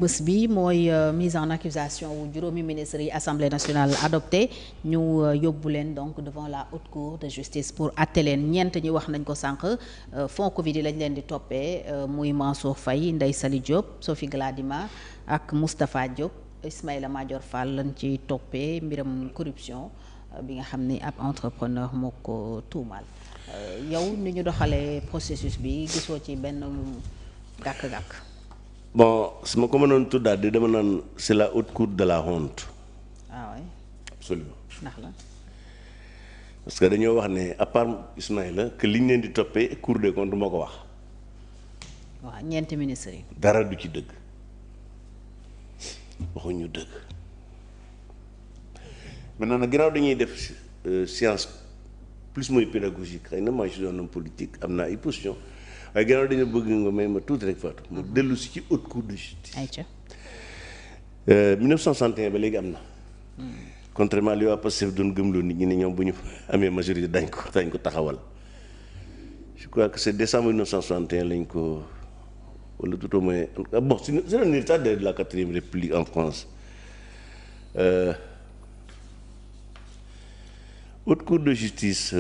bés bi mooy mise en accusation wu juróomi ministres yi assemblée nationale adopté ñu yóbbu leen donc devant la haute cour de justice pour àtte leen ñeent ñi wax nañ ko sànq fonds Covid yi lañ leen di toppee muy Mansour Faye Ndeye Saly Diop Sophie Gladima ak Moustapha Diop Ismaïla Madior Fall lañ ci toppee mbiram corruption bi nga xam ni ab entrepreneur moo ko tuumaal yow ni ñu doxalee processus bi gisoo ci benn gàkk-gàkk. Bon su ma ko mënoon tuddaat di dama naan c'est la haute cour de la honte. Ah oui. Absolument. ndax la. parce que dañoo wax ne à part Ismaïla que liñ leen di toppee cour des comptes moo ko wax. waaw ñeenti ministres yi. dara du ci dëgg waxuñu dëgg maintenant nag ginnaaw dañuy def science plus mooy pédagogique xëy na moi je suis un homme politique am naa ay position waaye ginnaaw dañu bëgg nga may ma tuuti rek Fatou mu dellu si ci haute cour de justice. ayca. 1961 ba léegi am na. contrairement li waa Pastef doon gëmloo nit ñi ne ñoom bu ñu amee majorité dañ ko taxawal je crois que c'est décembre 1961 lañ ko wala tout au moins bon c'est un héritage de la 4e République en France. Haute cour de justice.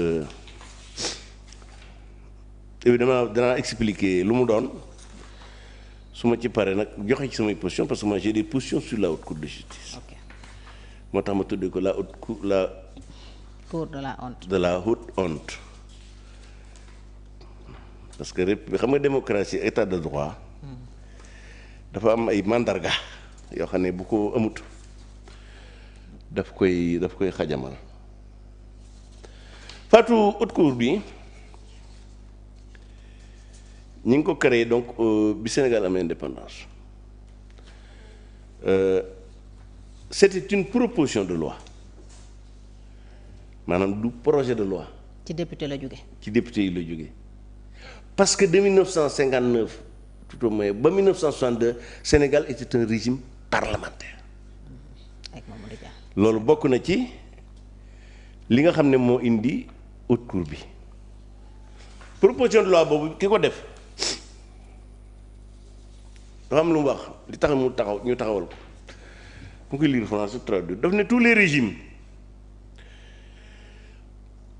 Évidemment danaa expliquer lu mu doon su ma ci paree nag joxe ci samay position parce que moi j'ai des positions sur la haute cour de justice. ok moo tax ma tuddee ko la haute cour cour de la honte. de la haute honte parce que xam nga démocratie état de droit dafa am ay mandarga yoo xam ne bu ko amut daf koy xajamal Fatou haute cour bi. ñi ngi ko créé donc bi Sénégal amee indépendance c'était une proposition de loi maanaam du projet de loi. ci député la jóge. ci député yi la jóge parce que de 1959 tout au moins ba 1962 Sénégal était un régime parlementaire. ak Mamadou Dia. loolu bokk na ci li nga xam ne moo indi haute cour bi proposition de loi boobu ki ko def. dafa am lu mu wax li tax ñu taxawal ko mu koy lire français traduire daf ne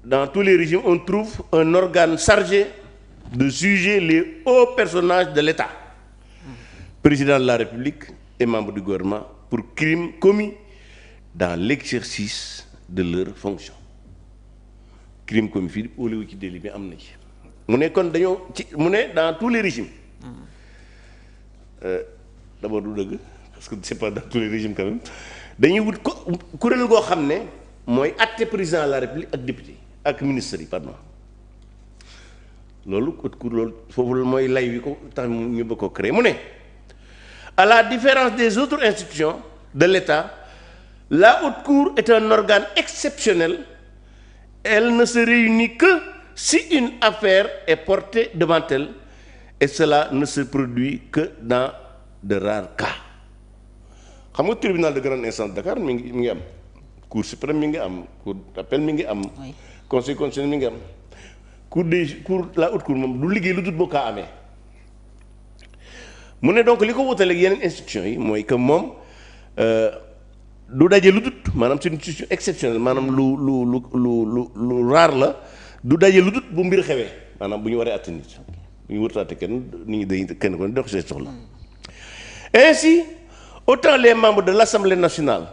dans tous les régimes on trouve un organe chargé de juger les hauts personnages de l'État, président de la République et membres du gouvernement pour crimes commis dans l'exercice de leurs fonctions. Crimes commis fii óolewu ci délit bi am na ci mu ne kon dañoo ci mu ne dans tous les régimes. D'abord du dëgg parce que c'est pas dans tous les régimes quand même dañuy wut ko kuréel goo xam ne mooy àtte président de la république ak député ak ministre yi pardon loolu haute cour loolu foofu mooy lay wi ko tax ñu bëgg ko créer mu ne à la différence des autres institutions de l'État la haute cour est un organe exceptionnel. Elle ne se réunit que si une affaire est portée devant elle. Et cela ne se produit que dans de rares cas. xam nga tribunal de grande instance de Dakar mi ngi am cour suprême mi ngi am cour d'appel mi ngi am. conseil constitutionnel mi ngi am. la haute cour moom du liggéey lu dul boo kaa amee. mu ne donc li ko wutale ak yeneen institutions yi mooy que moom du daje lu dul maanaam c'est une institution exceptionnelle maanaam lu rare la du daje lu dul bu mbir xewee maanaam bu ñu waree àtte nit. ñu wërtaate kenn nit ñi day kenn ko ne dox see soxla. Ainsi autant les membres de l'Assemblée nationale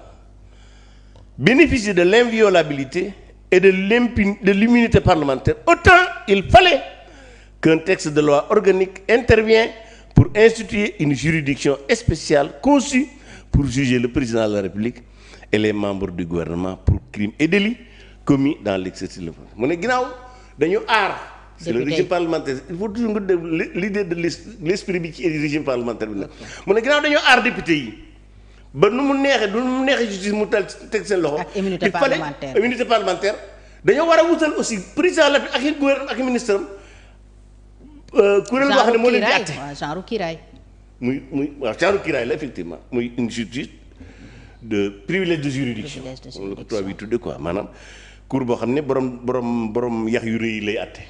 bénéficient de l'inviolabilité et de l'immunité parlementaire, autant il fallait qu'un texte de loi organique intervienne pour instituer une juridiction spéciale conçue pour juger le président de la République et les membres du gouvernement pour crimes et délits commis dans l'exercice de la fonction. mu ne ginnaaw dañu aar. c'est le régime parlementaire il faut toujours nga def l'idée de l'esprit bi ci régime parlementaire bi nag mu ne ginnaaw dañoo aar député yi ba nu mu neexee justice mu tal teg seen loxo. ak immunité parlementaire immunité parlementaire dañoo war a wutal aussi président la ak i gouvernement ak i ministre am kuréel boo xam ne moo leen di àtte genre kiiraay. waaw genre kiiraay la effectivement muy une justice de privilège de juridiction. moom la ko tubaab yi tudde quoi maanaam. cour boo xam ne borom yax yu rëy lay àtte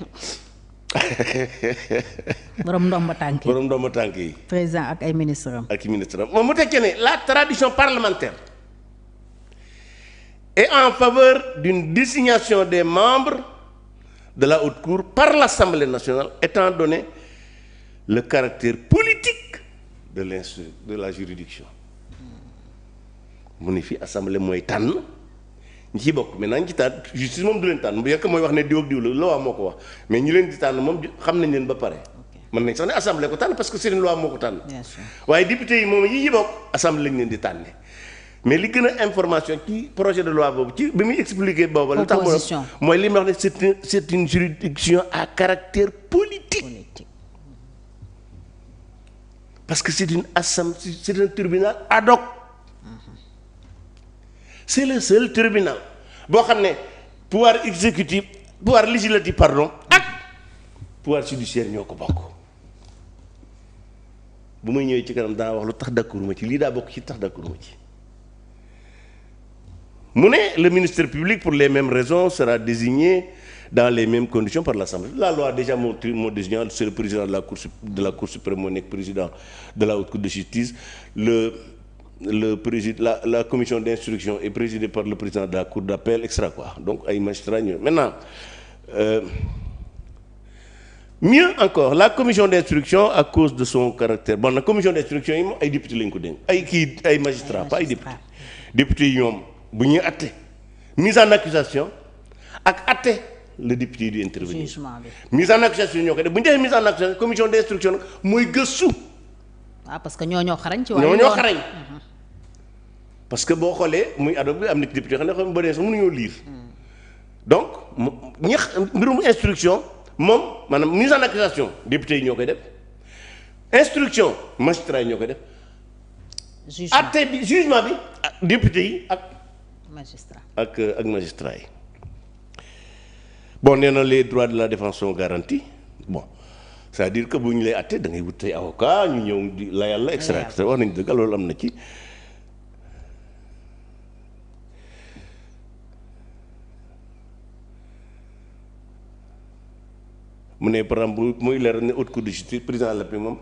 borom ndomba tànk yi borom ndomba tànk yi. président ak ay ministres am. ak i ministre am moom mu tekkee ne la tradition parlementaire est en faveur d'une désignation des membres de la haute cour par l'Assemblée nationale étant donné le caractère politique de la juridiction mu ne fii assemblée mooy tànn ñi ci bokk maintenant ñi ci tànn justice moom du leen tànn bu yekk mooy wax ne diw ak diw la loi moo ko wax mais ñi leen di tànn moom xam nañ leen ba pare. mën nañ sax ne assemblée ko tànn parce que c'est une loi moo ko tànn. waaye député yi moom yi ci bokk assemblée lañ leen di tànne mais li gën a information ci projet de loi boobu ci bi muy expliquer boobu. lu tax mooy li ma wax ne c'est une juridiction à caractère politique. parce que c'est une assemblée, c'est un tribunal ad hoc. C'est le seul tribunal boo xam ne pouvoir exécutif pouvoir législatif pardon ak pouvoir judiciaire ñoo ko bokk. bu may ñëwee ci kanam daa wax lu tax d'accorduma ci lii daa bokk ci tax d'accorduma ci. mu ne le ministère public pour les mêmes raisons sera désigné dans les mêmes conditions par l'Assemblée. La loi déjà moo désigné c'est le président de la Cour suprême moo nekk président de la Haute Cour de justice. Le président la commission d'instruction est présidée par le président de la Cour d'appel extra quoi donc ay magistrats ñëw maintenant mieux encore la commission d'instruction à cause de son caractère bon la commission d'instruction yi moom ay député lañ ko dénk ay magistrats pas ay député yi ñoom bu ñuy atte mise en accusation ak atte le député di intervenir mise en accusation ñoo koy def bu ñu defee mise en accusation commission d'instruction nag mooy gëstu. parce que ñoo xarañ ci wàllu ñoo xarañ parce que boo xoolee muy adopté bi am na ci député xam ne xam ba dee sax mënuñoo lire donc mbirum instruction moom maanaam mise en accusation député yi ñoo koy def instruction magistrat yi ñoo koy def. atte bi jugement bi député yi ak. magistrat ak magistrat yi bon nee na les droits de la défense sont garantis bon. c'est-à-dire que bu ñu lay àtte da ngay wut tey avocat ñu ñëw di layal la extra wax nañu dëgg loolu am na ci. mu ne par exemple muy leer ne haute cour de justice président de la République moom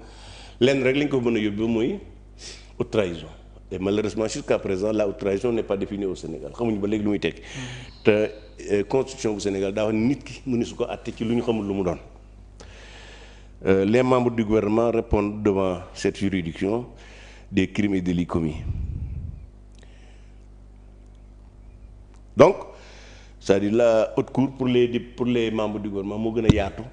lenn rek lañ ko mën a yóbbu muy haute trahison et malheureusement jusqu'à présent la haute trahison n'est pas définie au Sénégal xamuñu ba léegi lu muy tekki te constitution bu Sénégal daa wax nit ki mënu su ko àtte ci lu ñu xamul lu mu doon. Les membres du gouvernement répondent devant cette juridiction des crimes et délits commis. Donc, c'est-à-dire la haute cour pour les membres du gouvernement moo gën a yaatu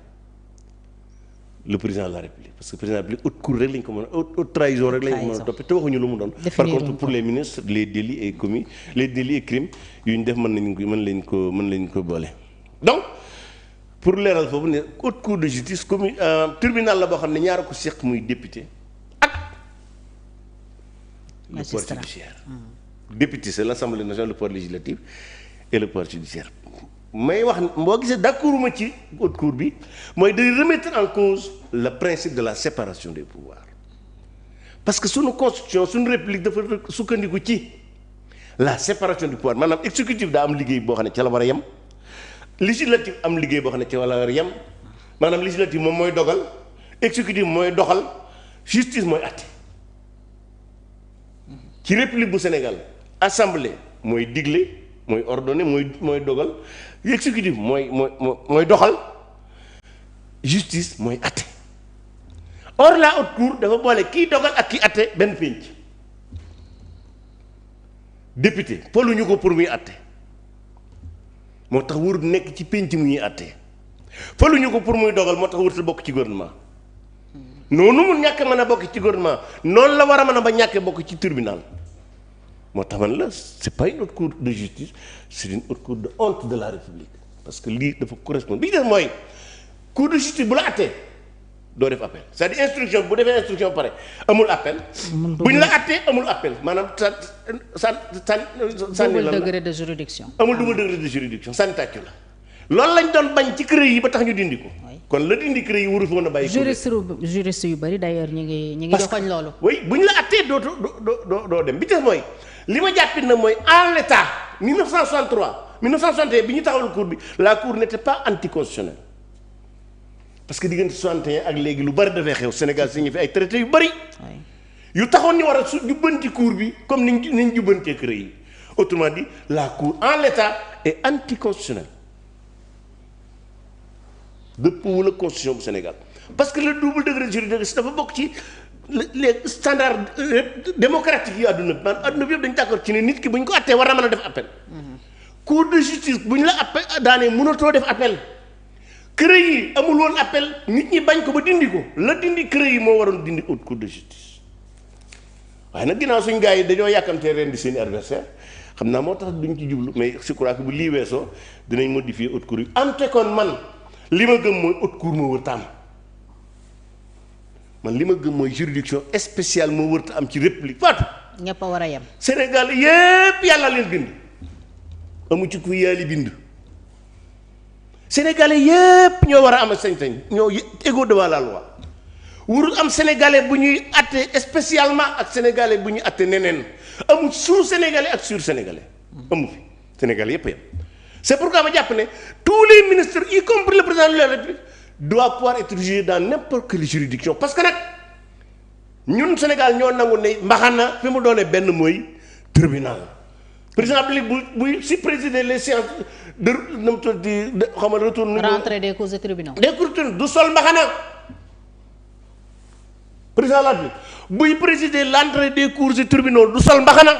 le président de la République parce que président de la République haute cour rek lañ ko mën a haute trahison rek lañ ko mën a toppee te waxuñu lu mu doon. Par contre pour les ministres les délits et commis les délits et crimes yu ñu def mën lañ ko boole. Donc pour leeral foofu ne haute cour de justice comme tribunal la boo xam ne ñaara ko seq muy député ak le pouvoir judiciaire. Député c'est l'Assemblée nationale, le pouvoir législatif et le pouvoir judiciaire. may wax boo gisee d'accorduma ci haute cour bi mooy day remettre en cause le principe de la séparation des pouvoirs parce que sunu constitution sunu république dafa sukkandiku ci la séparation du pouvoir maanaam exécutif daa am liggéey boo xam ne ca la war a yem législatif am liggéey boo xam ne ca la war a yem maanaam législatif moom mooy dogal exécutif mooy doxal justice mooy àtte ci république bu Sénégal assemblée mooy digle mooy ordonné mooy dogal exécutif mooy doxal justice mooy àtte or la haute cour dafa boole kii dogal ak kii àtte benn pénc député poluñu ko pour muy àtte moo tax warut nekk ci pénc mu ñuy àtte faluñu ko pour muy dogal moo tax warut a bokk ci gouvernement noonu mu ñàkk mën a bokk ci gouvernement noonu la war a mën a ba ñàkkee bokk ci tribunal moo tax man la c'est pas une haute cour de justice c'est une haute cour de honte de la République parce que lii dafa correspond bi ñu def mooy cour de justice bu la attee doo def appel c'est-à-dire instruction bu defee instruction ba pare amul appel bu ñu la attee amul appel maanaam double degré de juridiction amul double degré de juridiction sànni tàccu la loolu lañ doon bañ ci CREI yi ba tax ñu dindi ko kon la dindi CREI yi waru fi mën a bàyyi juriste yu bari d'ailleurs ñu ngi joxoñ loolu oui bu ñu la attee doo dem bi des mooy li ma jàppit na mooy en l'état 1961 bi ñu taxawal cour bi la cour n'était pas anticonstitutionnelle parce que diggante 61 ak léegi lu bari dafay xew Sénégal signé fi ay traité yu bari yu taxoon ñu war a su jubbanti cour bi comme niñ jubbantee CREI yi autrement dit la cour en l'état est anticonstitutionnelle dëppwul ak constitution bu Sénégal parce que le double degré de jurisprudence dafa bokk ci les standards démocratiques yi àdduna bi maanaam àdduna bi yëpp dañu d'accord ci ne nit ki bu ñu ko attee war na mën a def appel cour de justice bu ñu la appel daanee mënatoo def appel CREI yi amul woon appel nit ñi bañ ko ba dindi ko la dindi CREI yi moo waroon dindi haute cour de justice waaye nag ginnaaw suñ gars yi dañoo yàkkamtee ren di seen adversaire xam naa moo tax duñ ci jublu mais je crois que bu lii weesoo dinañ modifier haute cour yi ante kon man li ma gëm mooy haute cour moo wër ta am man li ma gëm mooy juridiction spéciale moo wër ta am ci république Fatou. ñëpp a war a yem. Sénégal yépp yàlla leen bind amu ci ku yàlla bind sénégalais yépp ñoo war a am sañ-sañ ñoo égaux devant la loi warul am sénégalais bu ñuy atte spécialement ak sénégalais bu ñuy atte neneen amul sous sénégalais ak sur sénégalais amu fi sénégalais yépp yem c'est pourquoi ma jàpp ne tous les ministres y compris le président de la République doit pouvoir être jugé dans n'importe quelle juridiction parce que nag ñun Sénégal ñoo nangu ne mbaxana fi mu doonee benn mooy tribunal président bu si présider les séances de nu mu tudd xaw ma retour. rentrée des cours de tribunal. des cours du sol mbaxana président de la République buy présider l'entrée des cours de tribunal du sol mbaxana.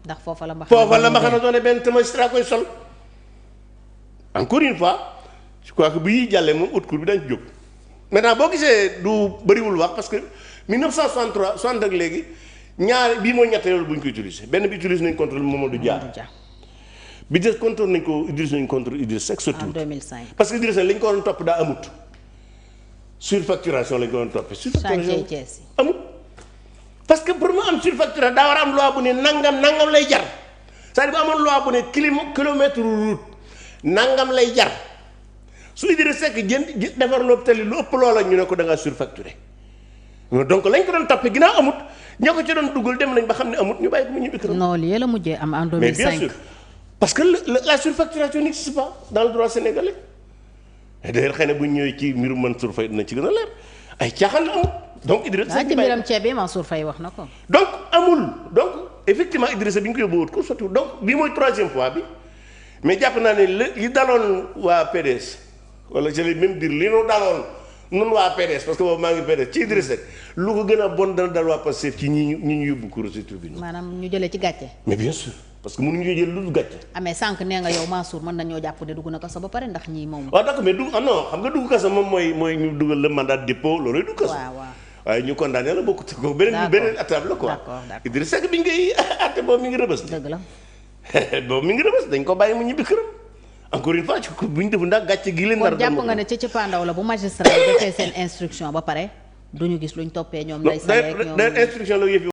ndax foofa la mbaxana doone benn magistrat koy sol encore une fois je crois que bu ñuy jàllee moom haute cour bi dañ ci jóg maintenant boo gisee du bëriwul wax parce que 1963 60 ak léegi ñaar bii mooy ñetteelu bu ñu ko utilisé benn bi utilisé nañ contre Mamadou Dia bi des contre nañ ko utilisé nañ contre Idriss Seck surtout en 2005 parce que Idriss Seck li ñu ko doon topp daa amut surfacturation lañ ko doon toppee surfacturation amut parce que pour mu am surfacturation daa war a am loi bu ne nangam lay jar c'est-à-dire bu amoon loi bu ne kilomètre route nangam lay jar su Idriss Seck defar loo tali lu ëpp loola ñu ne ko da ngaa surfacturé donc lañ ko doon toppee ginnaaw amut ñoo ko ci doon dugal dem nañ ba xam ne amut ñu bàyyi ko mu ñibbi këram. non lii la mujjee am en 2005 mais bien sûr parce que la surfacturation n'existe pas dans le droit sénégalais et d'ailleurs xëy na bu ñu ñëwee ci mbirum Mansour Faye dina ci gën a leer ay caaxaan la amut. donc Idrissa Seck ci mbiram ceeb bi Mansour Faye wax na ko. donc amul donc effectivement Idrissa bi ñu ko yóbbu wut ko sotti donc bii mooy troisième fois bi mais jàpp naa ne li daloon waa PDS wala je vais même dire li ñu daloon nun waa PDS parce que boobu maa ngi PDS ci Idrissa Seck lu ko gën a bon dana dal waa Pastef ci ñi ñu yóbbu cour des tribunaux. maanaam ñu jëlee ci gàcce. mais bien sûr parce que mënuñu jël lu dul gàcce. mais sànq nee nga yow Mansour mën nañoo jàpp de dugg na kaso ba pare ndax ñii moom. waaw d'accord mais non xam nga dugg kaso moom mooy ñu dugal le mandat de dépôt loolu dugg kaso. waaw waaye ñu condamné la bokkut ko beneen étape la quoi. d'accord Idrissa Seck bi ñu koy àtte boobu mi ngi rëbës. dëgg la. boobu mi ngi rëbës dañ ko bàyyi mu ñibbi këram encore une fois ci bu ñu defu ndax gàcce gi leen. nar jàpp nga ne ca cëppaandaw la bu magistrat yi defee seen instruction ba pare duñu gis luñ toppee ñoom. lay sa ñoom instruction la yëf